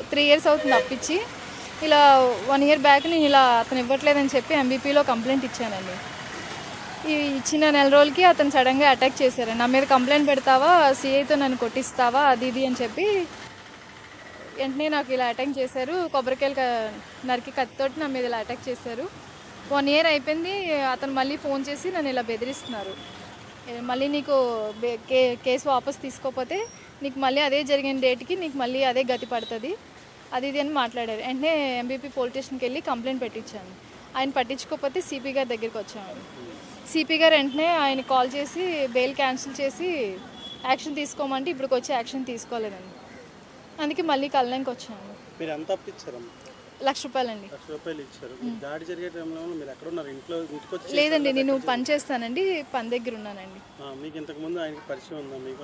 3 years అవుతుంది అప్పిచ్చి. ఇలా 1 year back నేను ఇలా అతను ఇవ్వట్లేదని చెప్పి ఎంబీపీలో కంప్లైంట్ ఇచ్చానండి. ఈ ఇచ్చిన నెల రోజులకి అతను సడన్గా అటాక్ చేశారు. నా మీద కంప్లైంట్ పెడతావా, సిఐతో నన్ను కొట్టిస్తావా, అది ఇది అని చెప్పి వెంటనే నాకు ఇలా అటాక్ చేశారు. కొబ్బరికాయలు నరికి కత్తితోటి నా మీద ఇలా అటాక్ చేశారు. 1 ఇయర్ అయిపోయింది. అతను మళ్ళీ ఫోన్ చేసి నన్ను ఇలా బెదిరిస్తున్నారు. మళ్ళీ నీకు కేసు వాపస్ తీసుకోకపోతే నీకు మళ్ళీ అదే జరిగిన డేట్కి నీకు మళ్ళీ అదే గతి పడుతుంది, అది ఇది అని మాట్లాడారు. వెంటనే ఎంబీపీ పోలీస్ స్టేషన్కి వెళ్ళి కంప్లైంట్ పెట్టించాను. ఆయన పట్టించుకోకపోతే సిపి గారి దగ్గరికి వచ్చాను. సిపి గారు వెంటనే ఆయన కాల్ చేసి బెయిల్ క్యాన్సిల్ చేసి యాక్షన్ తీసుకోమంటే ఇప్పటికి వచ్చి యాక్షన్ తీసుకోలేదండి. అందుకే మళ్ళీ కళ్ళకి వచ్చాను. మీరు ఎంత అప్పిచ్చారమ్మా? ₹1,00,000 అండి. ₹1,00,000 ఇచ్చారు. దాడి జరిగే టైంలో మీరు ఎక్కడ ఉన్నారు? ఇంటికి వచ్చి? లేదండి, నేను పని చేస్తానండి, పని దగ్గర ఉన్నానండి. మీకు ఇంతకుముందు ఆయనకి పరిచయం ఉందా? మీకు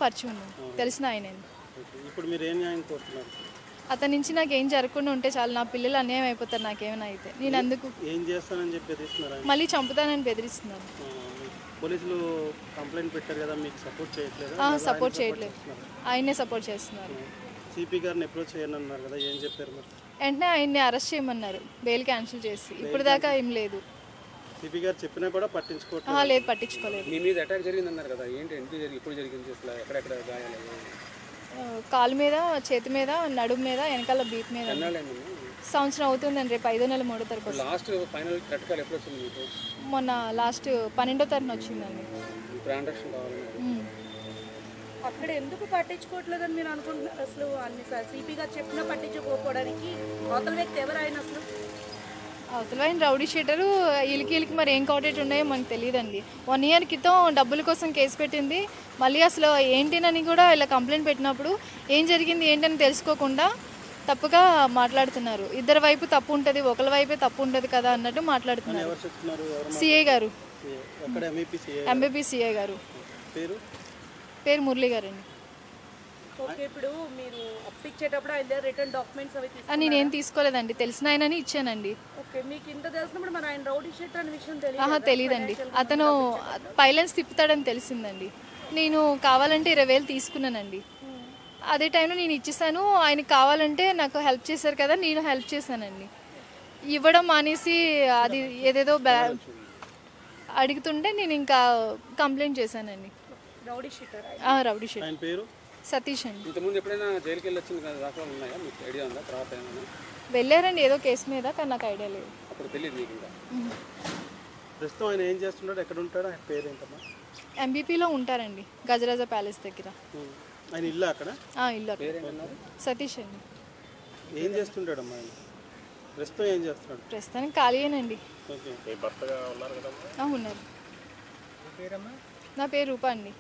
పరిచయం ఉంది, తెలిసిన ఆయనండి. ఇప్పుడు మీరు ఏం న్యాయం కోరుతున్నారు? అతని నుంచి నాకు ఏం జరగకుండా ఉంటే చాలు. నా పిల్లలు అన్యాయం అయిపోతారు నాకేమైనా అయితే. నేను అందుకు ఏం చేస్తానని చెప్పి బెదిరిస్తున్నారు? మళ్ళీ చంపుతానని బెదిరిస్తున్నారు. పోలీసులు కంప్లైంట్ పెట్టారు కదా, మీకు సపోర్ట్ చేయట్లేదు? సపోర్ట్ చేయట్లేదు, ఆయనే సపోర్ట్ చేస్తున్నారు. సిపి గారిని అప్రోచ్ చేయను అన్నారు కదా, ఏం చెప్పారు మరి? వెంటనే ఆయన్ని అరెస్ట్ చేయమన్నారు, బెయిల్ క్యాన్సిల్ చేసి. ఇప్పుడు దాకా ఏం లేదు. సిపి గారు చెప్పినా కూడా పట్టించుకోవట్లేదు? లేదు, పట్టించుకోలేదు. మీ మీద అటాక్ జరిగిందన్నారు కదా, ఏంటి ఎప్పుడు జరిగింది? ఎక్కడెక్కడ గాయాలు? కాలు మీద, చేతి మీద, నడుము మీద, వెనకాల బీప్ మీద. సంవత్సరం అవుతుందండి. రేపు 5వ నెల 3వ తారీఖు. లాస్ట్ ఫైనల్ కట్టుకాలు ఎప్పుడు వచ్చింది మీకు? మొన్న లాస్ట్ 12వ తారీఖున వచ్చిందండి. ట్రాన్సాక్షన్ కావాలి. అక్కడ ఎందుకు పట్టించుకోవట్లేదని మీరు అనుకుంటున్నారు? అసలు అన్ని సిపి గారు చెప్పినా పట్టించుకోకపోవడానికి అవతల వ్యక్తి ఎవరు ఆయన? అసలు అవతల ఆయన రౌడీ షీటరు. వీళ్ళకి మరి ఏం కాంటాక్ట్ ఉన్నాయో మనకు తెలియదండి. 1 ఇయర్ క్రితం డబ్బుల కోసం కేసు పెట్టింది. మళ్ళీ అసలు ఏంటినని కూడా ఇలా కంప్లైంట్ పెట్టినప్పుడు ఏం జరిగింది ఏంటని తెలుసుకోకుండా తప్పుగా మాట్లాడుతున్నారు. ఇద్దరి వైపు తప్పు ఉంటుంది, ఒకరి వైపే తప్పు ఉంటుంది కదా అన్నట్టు మాట్లాడుతున్నారు. సిఐ గారు, ఎంబీపీ సిఐ గారు. పేరు మురళి గారు అండి. ఓకే, ఇప్పుడు మీరు అప్పిచ్చేటప్పుడు ఆయన రిటర్న్ డాక్యుమెంట్స్ అవి నేనేం తీసుకోలేదండి, తెలిసిన ఆయనని ఇచ్చానండి. ఓకే, మీకు ఇంత తెలిసినప్పుడు మరి ఆయన రౌడీ షీటర్ అనే విషయం తెలియదండి. అతను పైలెన్స్ తిప్పుతాడని తెలిసిందండి. నేను కావాలంటే 20,000 తీసుకున్నానండి. అదే టైంలో నేను ఇచ్చేసాను. ఆయనకి కావాలంటే నాకు హెల్ప్ చేశారు కదా, నేను హెల్ప్ చేశానండి. ఇవ్వడం మానేసి అది ఏదేదో అడుగుతుంటే నేను ఇంకా కంప్లైంట్ చేశానండి. Rowdy sheeter. Rowdy sheeter Satish అండి. ఇంతకుముందు ఎప్పుడైనా జైలుకి వెళ్ళొచ్చింది కదా, దాఖలాలు ఉన్నాయా? మీకు ఐడియా ఉందా? తర్వాత ఏమైనా వెళ్ళారండి ఏదో కేసు మీద, కానీ నాకు ఐడియా లేదు. అప్పుడు తెలియదు మీకు ఇంకా? ప్రస్తుతం ఆయన ఏం చేస్తున్నాడు, ఎక్కడ ఉంటాడు, ఆయన పేరు ఏంటమ్మా? ఎంబీపీలో ఉంటారండి, గజరాజా ప్యాలెస్ దగ్గర. ఆయన ఇల్లు అక్కడ? ఇల్లు సతీష్ అండి. ఏం చేస్తుంటాడమ్మా ఆయన? ప్రస్తుతం ఏం చేస్తున్నాడు? ప్రస్తుతానికి ఖాళీయేనండి. ఓకే, ఉన్నారు. నా పేరు రూపా అండి.